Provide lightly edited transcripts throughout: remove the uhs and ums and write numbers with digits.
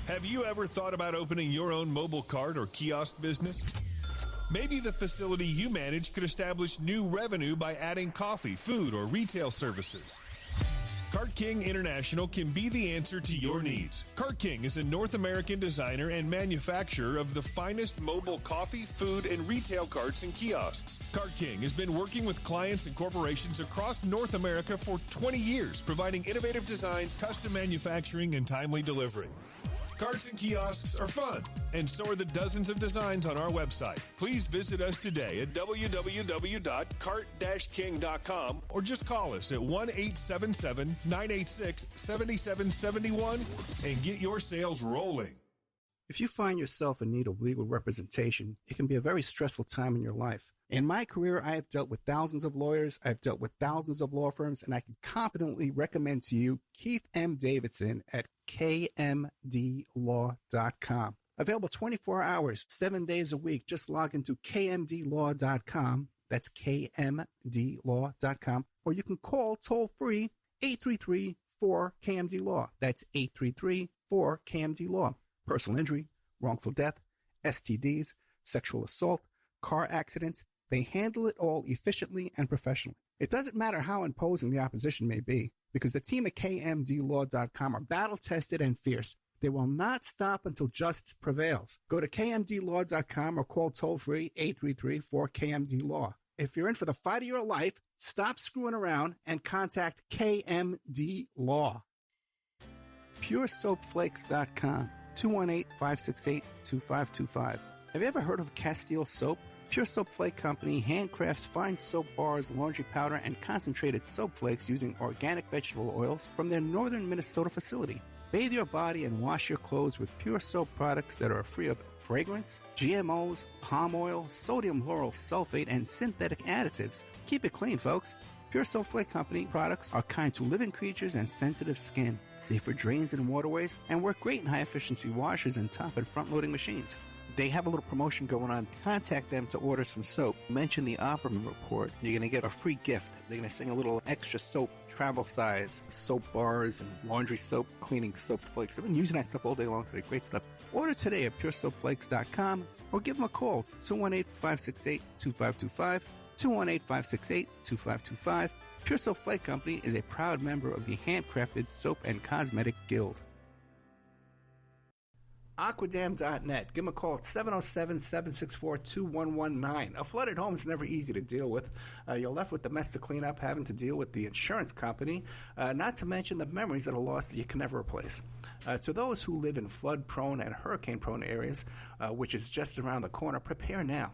Have you ever thought about opening your own mobile cart or kiosk business? Maybe the facility you manage could establish new revenue by adding coffee, food, or retail services. Cart King International can be the answer to your needs. Cart King is a North American designer and manufacturer of the finest mobile coffee, food, and retail carts and kiosks. Cart King has been working with clients and corporations across North America for 20 years, providing innovative designs, custom manufacturing, and timely delivery. Carts and kiosks are fun, and so are the dozens of designs on our website. Please visit us today at www.cart-king.com or just call us at 1-877-986-7771 and get your sales rolling. If you find yourself in need of legal representation, it can be a very stressful time in your life. In my career, I have dealt with thousands of lawyers, I've dealt with thousands of law firms, and I can confidently recommend to you Keith M. Davidson at kmdlaw.com. Available 24 hours, 7 days a week. Just log into kmdlaw.com. That's kmdlaw.com. Or you can call toll-free 833-4KMD-LAW. That's 833-4KMD-LAW. Personal injury, wrongful death, STDs, sexual assault, car accidents. They handle it all efficiently and professionally. It doesn't matter how imposing the opposition may be, because the team at kmdlaw.com are battle-tested and fierce. They will not stop until justice prevails. Go to kmdlaw.com or call toll-free 833-4KMD-LAW. If you're in for the fight of your life, stop screwing around and contact KMD Law. PureSoapFlakes.com, 218-568-2525. Have you ever heard of Castile Soap? Pure Soap Flake Company handcrafts fine soap bars, laundry powder, and concentrated soap flakes using organic vegetable oils from their northern Minnesota facility. Bathe your body and wash your clothes with pure soap products that are free of fragrance, GMOs, palm oil, sodium lauryl sulfate, and synthetic additives. Keep it clean, folks. Pure Soap Flake Company products are kind to living creatures and sensitive skin, safe for drains and waterways, and work great in high-efficiency washers and top and front-loading machines. They have a little promotion going on. Contact them to order some soap. Mention the Opperman Report. You're going to get a free gift. They're going to send a little extra soap, travel size, soap bars and laundry soap, cleaning soap flakes. I've been using that stuff all day long today. Great stuff. Order today at puresoapflakes.com or give them a call, 218-568-2525, 218-568-2525. Pure Soap Flake Company is a proud member of the Handcrafted Soap and Cosmetic Guild. Aquadam.net. Give them a call at 707-764-2119. A flooded home is never easy to deal with. You're left with the mess to clean up, having to deal with the insurance company, not to mention the memories that are lost that you can never replace. To those who live in flood-prone and hurricane-prone areas, which is just around the corner, prepare now.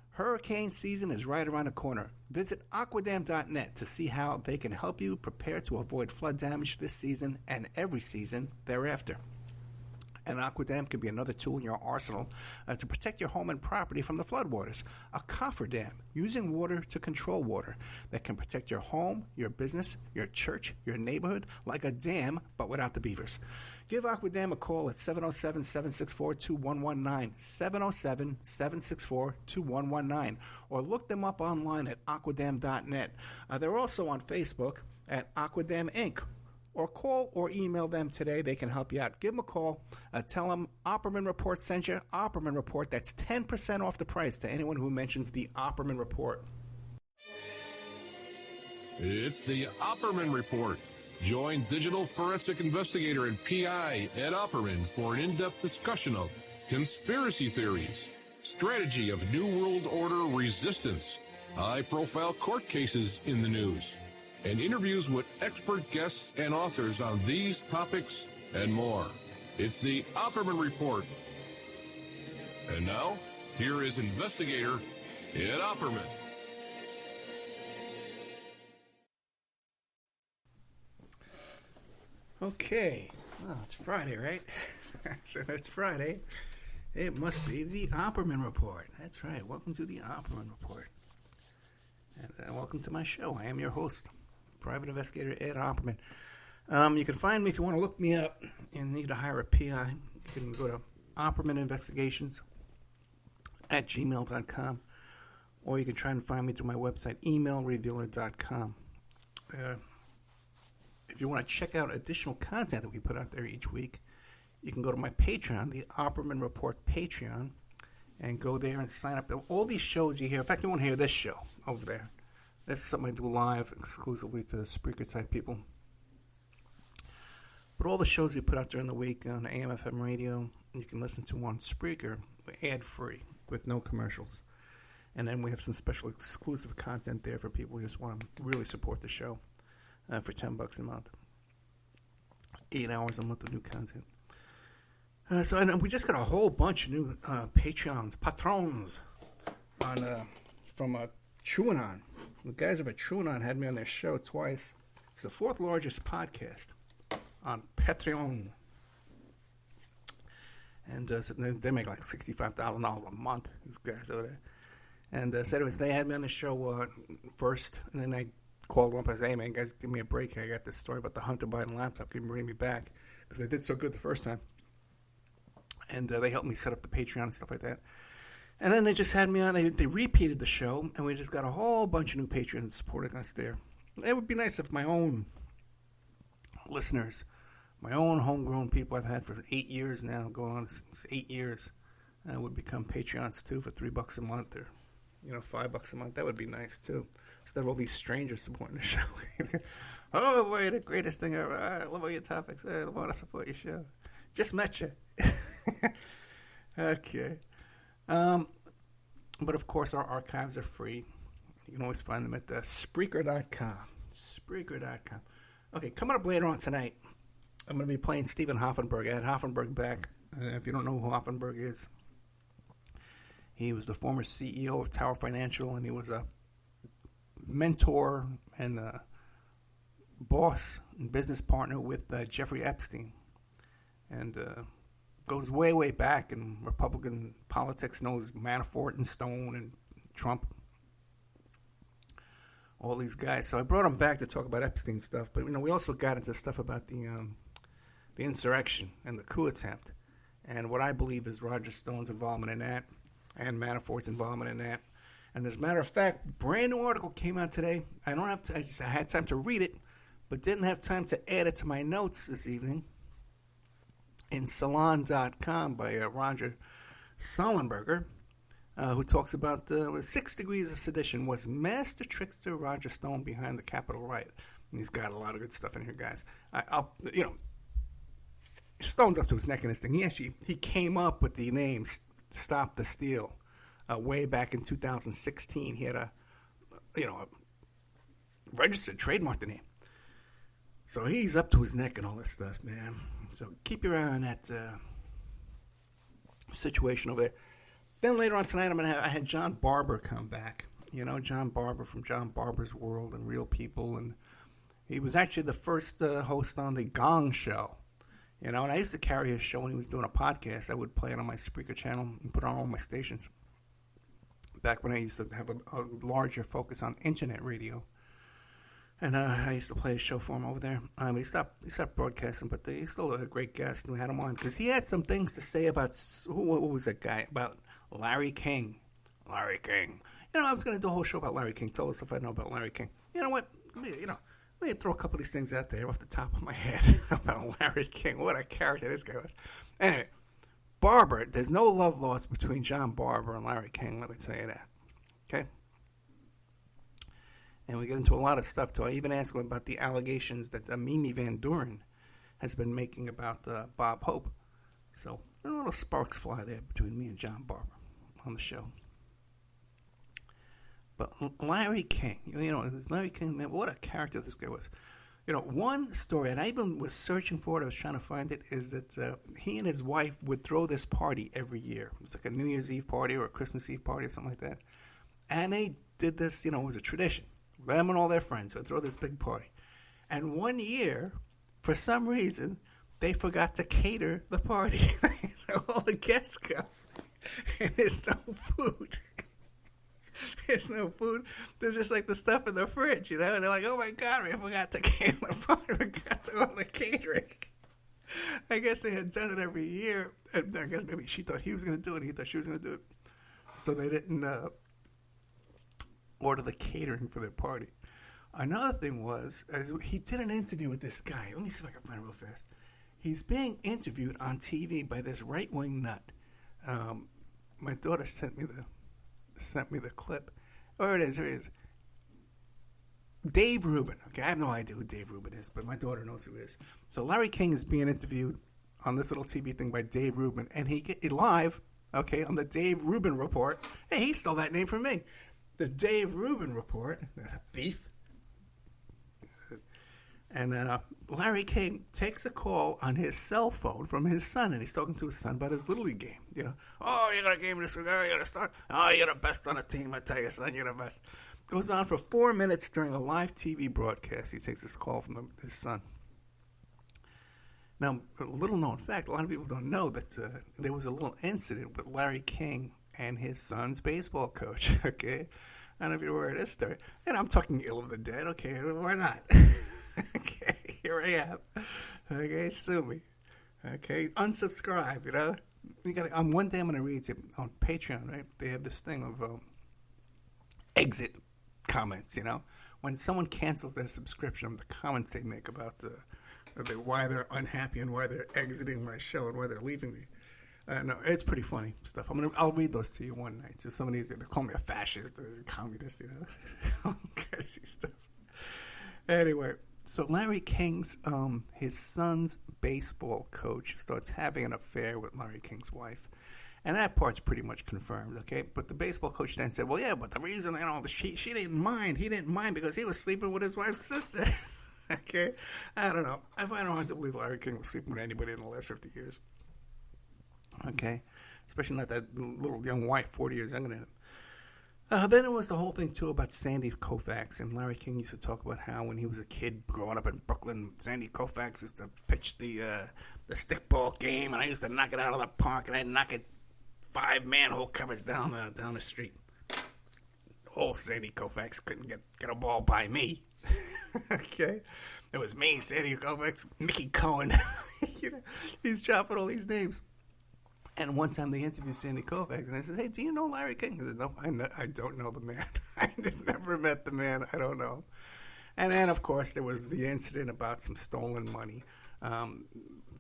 Hurricane season is right around the corner. Visit Aquadam.net to see how they can help you prepare to avoid flood damage this season and every season thereafter. And Aquadam can be another tool in your arsenal to protect your home and property from the floodwaters. A cofferdam, using water to control water, that can protect your home, your business, your church, your neighborhood, like a dam, but without the beavers. Give Aquadam a call at 707-764-2119, 707-764-2119, or look them up online at aquadam.net. They're also on Facebook at Aquadam Inc., or call or email them today. They can help you out. Give them a call. Tell them Opperman Report sent you. Opperman Report, that's 10% off the price to anyone who mentions the Opperman Report. It's the Opperman Report. Join digital forensic investigator and PI Ed Opperman for an in-depth discussion of conspiracy theories, strategy of New World Order resistance, high-profile court cases in the news, and interviews with expert guests and authors on these topics and more. It's the Opperman Report. And now, here is investigator Ed Opperman. Okay. Well, it's Friday, right? So it's Friday. It must be the Opperman Report. That's right. Welcome to the Opperman Report. And welcome to my show. I am your host, Private Investigator Ed Opperman. You can find me if you want to look me up and need to hire a PI. You can go to Opperman Investigations at gmail.com, or you can try and find me through my website, emailrevealer.com. If you want to check out additional content that we put out there each week, you can go to my Patreon, the Opperman Report Patreon, and go there and sign up. All these shows you hear, in fact, you won't hear this show over there. This is something I do live exclusively to Spreaker type people. But all the shows we put out during the week on AM/FM radio, you can listen to on Spreaker, ad-free, with no commercials. And then we have some special exclusive content there for people who just want to really support the show for $10 a month. 8 hours a month of new content. And we just got a whole bunch of new patrons on from TrueAnon. The guys over at TrueAnon had me on their show twice. It's the 4th largest podcast on Patreon. And so they make like $65,000 a month, these guys over there. And so anyways, they had me on the show first, and then I called them up and said, hey man, guys, give me a break here. I got this story about the Hunter Biden laptop. Can you bring me back? Because I did so good the first time. And they helped me set up the Patreon and stuff like that. And then they just had me on. They repeated the show, and we just got a whole bunch of new patrons supporting us there. It would be nice if my own listeners, my own homegrown people I've had for 8 years now, going on 8 years, would become Patreons too for $3 a month or $5 a month. That would be nice too. Instead of all these strangers supporting the show. Oh boy, the greatest thing ever. I love all your topics. I want to support your show. Just met you. Okay. But of course, our archives are free. You can always find them at Spreaker.com. Spreaker.com. Okay, coming up later on tonight, I'm going to be playing Stephen Hoffenberg. I had Hoffenberg back. If you don't know who Hoffenberg is, he was the former CEO of Tower Financial, and he was a mentor and a boss and business partner with Jeffrey Epstein. And goes way, way back in Republican politics, knows Manafort and Stone and Trump, all these guys. So I brought him back to talk about Epstein stuff. But, we also got into stuff about the insurrection and the coup attempt and what I believe is Roger Stone's involvement in that and Manafort's involvement in that. And as a matter of fact, brand new article came out today. I had time to read it, but didn't have time to add it to my notes this evening. In Salon.com by Roger Sollenberger, who talks about 6 degrees of sedition. Was master trickster Roger Stone behind the Capitol riot? And he's got a lot of good stuff in here, guys. Stone's up to his neck in this thing. He came up with the name Stop the Steal way back in 2016. He had a registered trademark the name. So he's up to his neck in all this stuff, man. So keep your eye on that situation over there. Then later on tonight, I had John Barber come back. John Barber from John Barber's World and Real People, and he was actually the first host on the Gong Show. And I used to carry his show when he was doing a podcast. I would play it on my Spreaker channel and put it on all my stations. Back when I used to have a larger focus on internet radio. And I used to play a show for him over there. He stopped broadcasting, but he's still a great guest, and we had him on because he had some things to say about what was that guy? About Larry King. Larry King. I was going to do a whole show about Larry King. Tell us if I know about Larry King. You know what? Let me throw a couple of these things out there off the top of my head about Larry King. What a character this guy was. Anyway, Barber. There's no love lost between John Barber and Larry King. Let me tell you that. Okay. And we get into a lot of stuff, too. I even asked him about the allegations that Mimi Van Doren has been making about Bob Hope. So, a little sparks fly there between me and John Barber on the show. But Larry King, Larry King, man, what a character this guy was. One story, and I even was searching for it, I was trying to find it, is that he and his wife would throw this party every year. It was like a New Year's Eve party or a Christmas Eve party or something like that. And they did this, it was a tradition. Them and all their friends would throw this big party. And one year, for some reason, they forgot to cater the party. So all the guests come, and there's no food. There's no food. There's just like the stuff in the fridge, And they're like, oh my God, we forgot to cater the party. We forgot to all the catering. I guess they had done it every year. And I guess maybe she thought he was going to do it. He thought she was going to do it. So they didn't order the catering for their party. Another thing was, he did an interview with this guy. Let me see if I can find it real fast. He's being interviewed on TV by this right-wing nut. My daughter sent me the clip. Oh, here it is. Here it is. Dave Rubin. Okay, I have no idea who Dave Rubin is, but my daughter knows who he is. So Larry King is being interviewed on this little TV thing by Dave Rubin, and he live, okay, on the Dave Rubin Report. Hey, he stole that name from me. The Dave Rubin Report, thief. And Larry King takes a call on his cell phone from his son, and he's talking to his son about his Little League game. You know, oh, you got a game this week, oh, you got to start. Oh, you're the best on the team, I tell you, son, you're the best. Goes on for 4 minutes during a live TV broadcast. He takes this call from his son. Now, a little known fact, a lot of people don't know that there was a little incident with Larry King and his son's baseball coach, okay? I don't know if you're aware of this story. And I'm talking ill of the dead, okay, why not? Okay, here I am. Okay, sue me. Okay, unsubscribe, you know? One day I'm going to read it on Patreon, right? They have this thing of exit comments, you know? When someone cancels their subscription, the comments they make about why they're unhappy and why they're exiting my show and why they're leaving me. No, it's pretty funny stuff. I'll read those to you one night. So some of these, they call me a fascist or a communist, you know? Crazy stuff. Anyway, so Larry King's, his son's baseball coach starts having an affair with Larry King's wife. And that part's pretty much confirmed, okay? But the baseball coach then said, well, yeah, but the reason, you know, she didn't mind. He didn't mind because he was sleeping with his wife's sister. Okay? I don't know. I find it hard to believe Larry King was sleeping with anybody in the last 50 years. Okay? Especially not that little young wife, 40 years younger than him. Then it was the whole thing, too, about Sandy Koufax. And Larry King used to talk about how when he was a kid growing up in Brooklyn, Sandy Koufax used to pitch the stickball game, and I used to knock it out of the park, and I'd knock it 5 manhole covers down the street. Old Sandy Koufax couldn't get a ball by me. Okay? It was me, Sandy Koufax, Mickey Cohen. You know, he's dropping all these names. And one time they interviewed Sandy Koufax, and I said, hey, do you know Larry King? He said, no, I don't know the man. I never met the man. I don't know. And then, of course, there was the incident about some stolen money,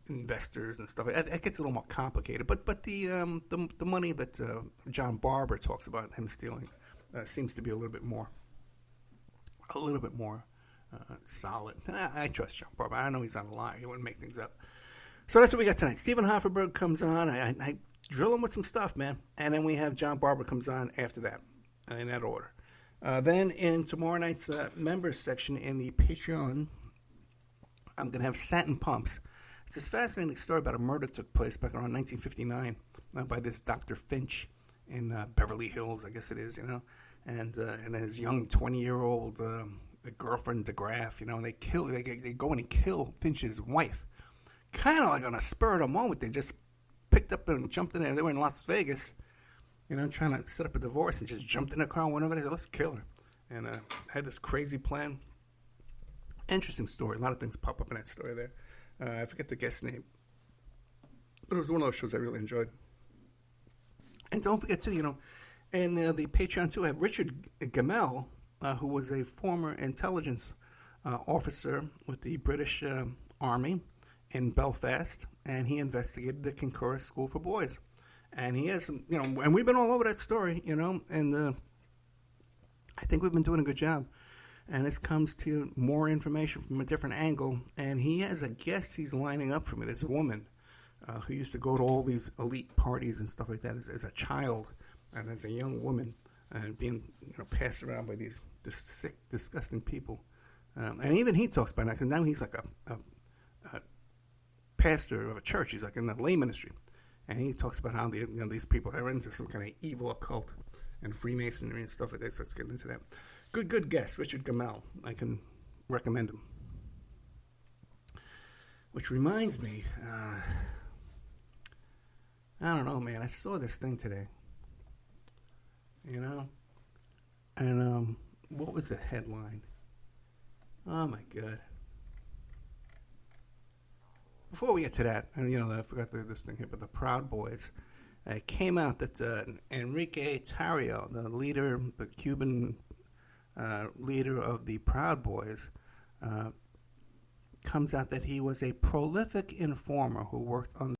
investors and stuff. It gets a little more complicated. But the money that John Barber talks about him stealing seems to be a little bit more solid. I trust John Barber. I know he's not a liar. He wouldn't make things up. So that's what we got tonight. Stephen Hofferberg comes on. I drill him with some stuff, man. And then we have John Barber comes on after that, in that order. Then in tomorrow night's members section in the Patreon, I'm going to have Satin Pumps. It's this fascinating story about a murder that took place back around 1959 by this Dr. Finch in Beverly Hills, I guess it is, you know. And his young 20-year-old girlfriend, DeGraff, you know, and they go in and kill Finch's wife. Kind of like on a spur of the moment, they just picked up and jumped in there. They were in Las Vegas, you know, trying to set up a divorce and just jumped in the car. One of them said, let's kill her. And had this crazy plan. Interesting story. A lot of things pop up in that story there. I forget the guest's name. But it was one of those shows I really enjoyed. And don't forget, too, you know, in the Patreon, too, I have Richard Gamel, who was a former intelligence officer with the British Army in Belfast, and he investigated the Kincurra School for Boys. And he has some, you know, and we've been all over that story, you know, and I think we've been doing a good job. And this comes to more information from a different angle, and he has a guest he's lining up for me, this woman who used to go to all these elite parties and stuff like that as a child and as a young woman, and being, you know, passed around by these sick, disgusting people. And even he talks about that, because now he's like a pastor of a church. He's like in the lay ministry, and he talks about how these people are into some kind of evil occult and Freemasonry and stuff like that. So let's get into that. Good guest, Richard Gamel. I can recommend him. Which reminds me, I don't know, man. I saw this thing today, you know, and what was the headline? Oh my God. Before we get to that, and you know, I forgot this thing here, but the Proud Boys. It came out that Enrique Tarrio, the Cuban leader of the Proud Boys, comes out that he was a prolific informer who worked on